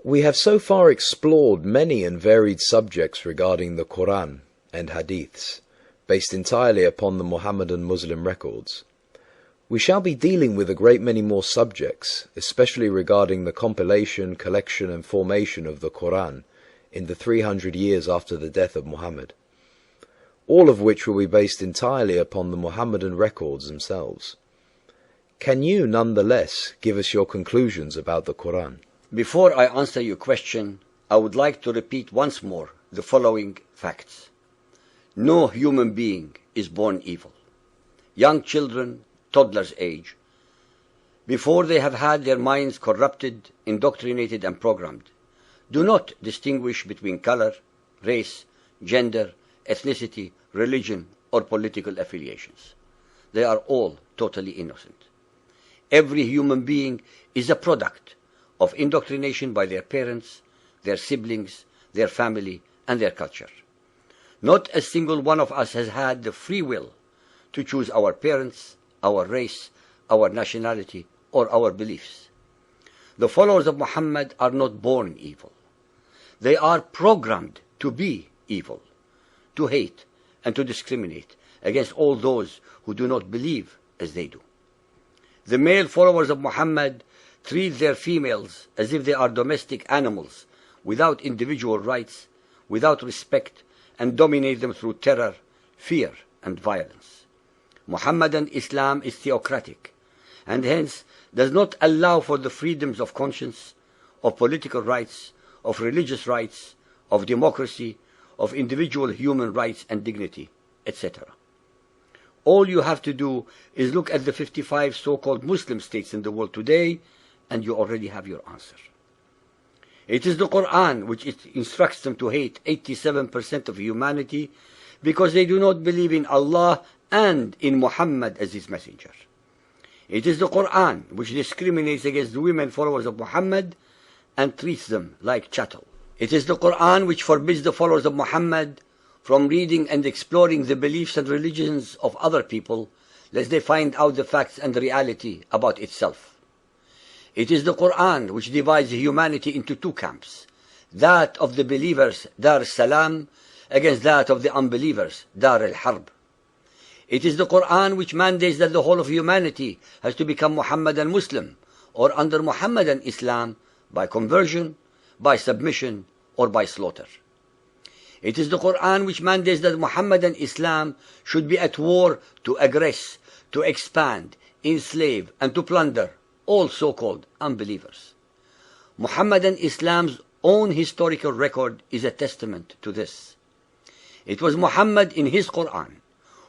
We have so far explored many and varied subjects regarding the Quran and Hadiths, based entirely upon the Mohammedan Muslim records. We shall be dealing with a great many more subjects, especially regarding the compilation, collection and formation of the Quran in the 300 years after the death of Muhammad, all of which will be based entirely upon the Mohammedan records themselves. Can you, nonetheless, give us your conclusions about the Quran? Before I answer your question, I would like to repeat once more the following facts. No human being is born evil. Young children, toddlers' age, before they have had their minds corrupted, indoctrinated and programmed, do not distinguish between color, race, gender, ethnicity, religion or political affiliations. They are all totally innocent. Every human being is a product of indoctrination by their parents, their siblings, their family, and their culture. Not a single one of us has had the free will to choose our parents, our race, our nationality, or our beliefs. The followers of Muhammad are not born evil. They are programmed to be evil, to hate, and to discriminate against all those who do not believe as they do. The male followers of Muhammad treat their females as if they are domestic animals, without individual rights, without respect, and dominate them through terror, fear, and violence. Muhammadan Islam is theocratic, and hence does not allow for the freedoms of conscience, of political rights, of religious rights, of democracy, of individual human rights and dignity, etc. All you have to do is look at the 55 so-called Muslim states in the world today, and you already have your answer. It is the Quran which instructs them to hate 87% of humanity because they do not believe in Allah and in Muhammad as his messenger. It is the Quran which discriminates against the women followers of Muhammad and treats them like chattel. It is the Quran which forbids the followers of Muhammad from reading and exploring the beliefs and religions of other people, lest they find out the facts and the reality about itself. It is the Quran which divides humanity into two camps, that of the believers, Dar al-Salam, against that of the unbelievers, Dar al-Harb. It is the Quran which mandates that the whole of humanity has to become Muhammadan Muslim, or under Muhammadan Islam, by conversion, by submission, or by slaughter. It is the Quran which mandates that Muhammadan Islam should be at war to aggress, to expand, enslave, and to plunder all so-called unbelievers. Muhammadan Islam's own historical record is a testament to this. It was Muhammad in his Quran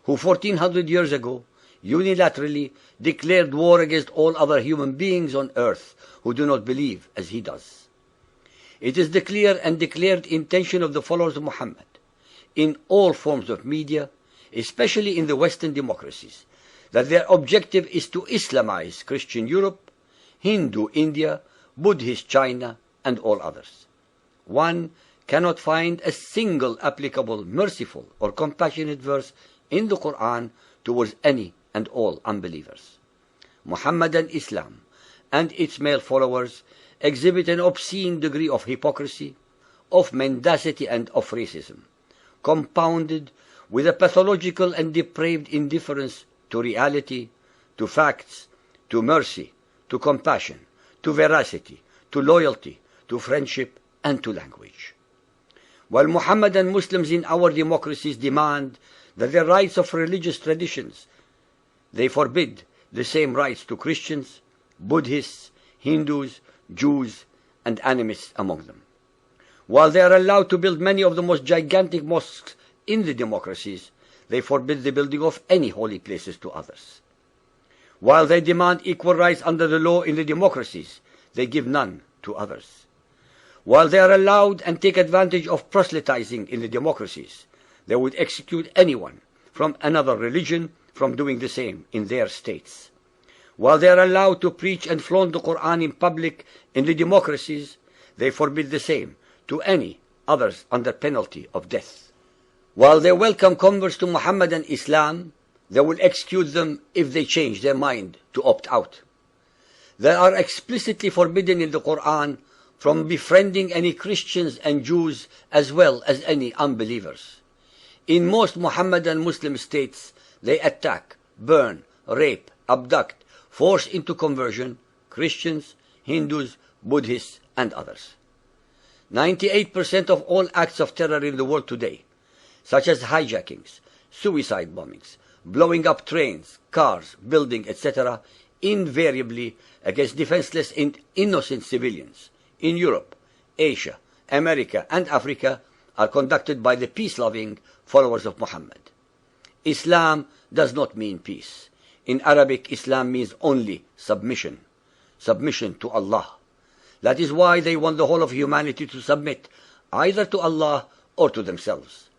who 1400 years ago unilaterally declared war against all other human beings on earth who do not believe as he does. It is the clear and declared intention of the followers of Muhammad in all forms of media, especially in the Western democracies, that their objective is to Islamize Christian Europe, Hindu India, Buddhist China, and all others. One cannot find a single applicable, merciful, or compassionate verse in the Quran towards any and all unbelievers. Muhammadan Islam and its male followers exhibit an obscene degree of hypocrisy, of mendacity, and of racism, compounded with a pathological and depraved indifference to reality, to facts, to mercy, to compassion, to veracity, to loyalty, to friendship, and to language. While Muhammadan Muslims in our democracies demand that the rights of religious traditions, they forbid the same rights to Christians, Buddhists, Hindus, Jews, and animists among them. While they are allowed to build many of the most gigantic mosques in the democracies, they forbid the building of any holy places to others. While they demand equal rights under the law in the democracies, they give none to others. While they are allowed and take advantage of proselytizing in the democracies, they would execute anyone from another religion from doing the same in their states. While they are allowed to preach and flaunt the Quran in public in the democracies, they forbid the same to any others under penalty of death. While they welcome converts to Muhammadan Islam, they will execute them if they change their mind to opt out. They are explicitly forbidden in the Quran from befriending any Christians and Jews as well as any unbelievers. In most Mohammedan Muslim states, they attack, burn, rape, abduct, force into conversion Christians, Hindus, Buddhists, and others. 98% of all acts of terror in the world today, such as hijackings, suicide bombings, blowing up trains, cars, buildings, etc., invariably against defenseless and innocent civilians in Europe, Asia, America, and Africa are conducted by the peace-loving followers of Muhammad. Islam does not mean peace. In Arabic, Islam means only submission, submission to Allah. That is why they want the whole of humanity to submit either to Allah or to themselves.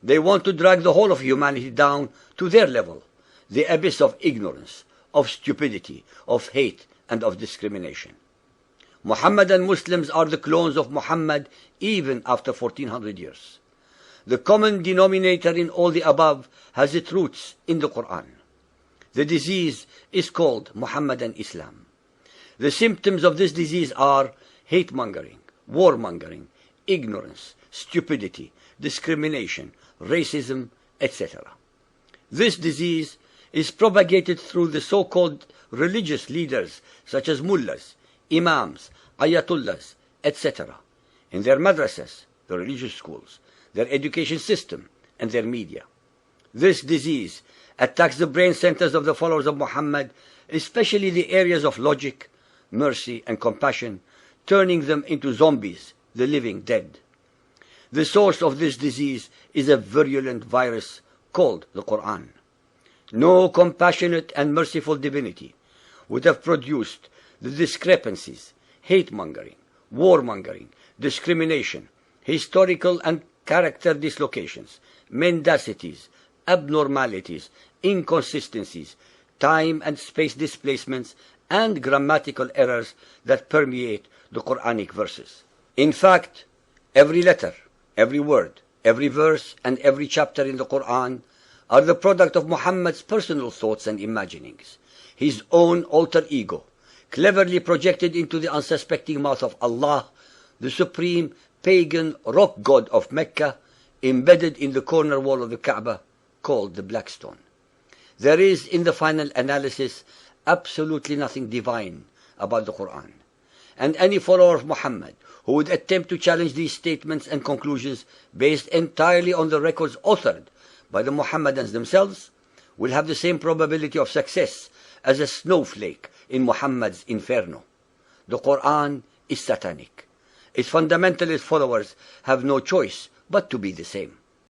They want to drag the whole of humanity down to their level, the abyss of ignorance, of stupidity, of hate, and of discrimination. Mohammedan Muslims are the clones of Muhammad even after 1400 years. The common denominator in all the above has its roots in the Quran. The disease is called Mohammedan Islam. The symptoms of this disease are hate-mongering, war-mongering, ignorance, stupidity, discrimination, racism, etc. This disease is propagated through the so-called religious leaders such as mullahs, imams, ayatollahs, etc. in their madrasas, the religious schools, their education system, and their media. This disease attacks the brain centers of the followers of Muhammad, especially the areas of logic, mercy, and compassion, turning them into zombies, the living dead. The source of this disease is a virulent virus called the Quran. No compassionate and merciful divinity would have produced the discrepancies, hate-mongering, war-mongering, discrimination, historical and character dislocations, mendacities, abnormalities, inconsistencies, time and space displacements, and grammatical errors that permeate the Quranic verses. In fact, every letter, every word, every verse, and every chapter in the Quran are the product of Muhammad's personal thoughts and imaginings, his own alter ego, cleverly projected into the unsuspecting mouth of Allah, the supreme pagan rock god of Mecca, embedded in the corner wall of the Kaaba, called the Black Stone. There is, in the final analysis, absolutely nothing divine about the Quran. And any follower of Muhammad who would attempt to challenge these statements and conclusions based entirely on the records authored by the Muhammadans themselves will have the same probability of success as a snowflake in Muhammad's inferno. The Quran is satanic. Its fundamentalist followers have no choice but to be the same.